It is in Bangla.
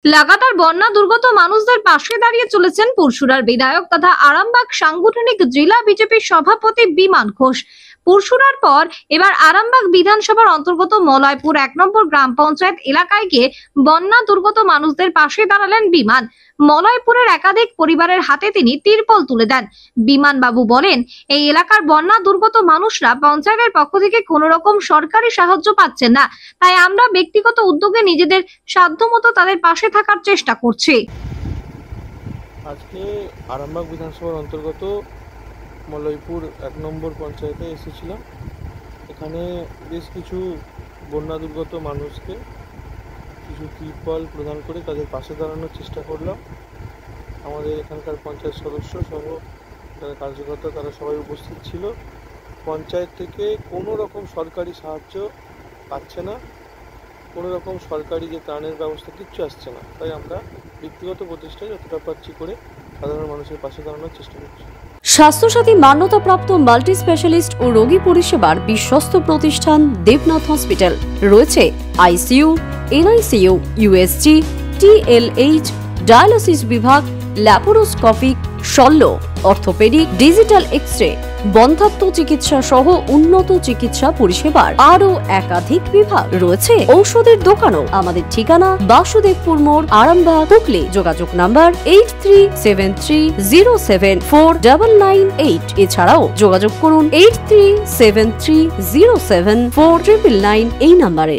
লাগাতার বন্যা দুর্গত মানুষদের পাশে দাঁড়িয়ে চলেছেন পুরসুরার বিধায়ক তথা আরামবাগ সাংগঠনিক জেলা বিজেপির সভাপতি বিমান ঘোষ। পুরসুরার পর এবার আরামবাগ বিধানসভার অন্তর্গত মলয়পুর 1 নম্বর গ্রাম পঞ্চায়েত এলাকায় গিয়ে বন্যা দুর্গত মানুষদের পাশে দাঁড়ালেন বিমান। মলয়পুরের একাধিক পরিবারের হাতে তিনি তিরপল তুলে দেন। বিমান বাবু বলেন, এই এলাকার বন্যা দুর্গত মানুষরা পঞ্চায়েতের পক্ষ থেকে কোনো রকম সরকারি সাহায্য পাচ্ছেন না, তাই আমরা ব্যক্তিগত উদ্যোগে নিজেদের সাধ্যমতো তাদের পাশে থাকার চেষ্টা করছি। আজকে আরামবাগ বিধানসভার অন্তর্গত মলয়পুর 1 নম্বর পঞ্চায়েতে এসেছিলাম। এখানে বেশ কিছু বন্যা দুর্গত মানুষকে কিছু তিরপল প্রদান করে তাদের পাশে দাঁড়ানোর চেষ্টা করলাম। আমাদের এখানকার পঞ্চায়েত সদস্য সহ যারা কার্যকর্তা তারা সবাই উপস্থিত ছিল। পঞ্চায়েত থেকে কোনো রকম সরকারি সাহায্য পাচ্ছে না, কোনো রকম সরকারি যে ত্রাণের ব্যবস্থা কিচ্ছু আসছে না, তাই আমরা ব্যক্তিগত প্রচেষ্টায় যতটা পারছি করে সাধারণ মানুষের পাশে দাঁড়ানোর চেষ্টা করছি। স্বাস্থ্যসাথী মান্যতাপ্রাপ্ত মাল্টি স্পেশালিস্ট ও রোগী পরিষেবার বিশ্বস্ত প্রতিষ্ঠান দেবনাথ হসপিটাল। রয়েছে ICU, NICU, USG, TLH, dialysis বিভাগ, ল্যাপারোস্কোপিক, শল্য, অর্থোপেডিক, ডিজিটাল এক্স-রে, বন্ধ্যাত্ব চিকিৎসা সহ উন্নত চিকিৎসা পরিষেবার আরও একাধিক বিভাগ রয়েছে। ঔষধের দোকানও। আমাদের ঠিকানা বাসুদেবপুর মোড়, আরামবাগ, হুগলি। যোগাযোগ নাম্বার 8373074998। এছাড়াও যোগাযোগ করুন 8373074999 এই নাম্বারে।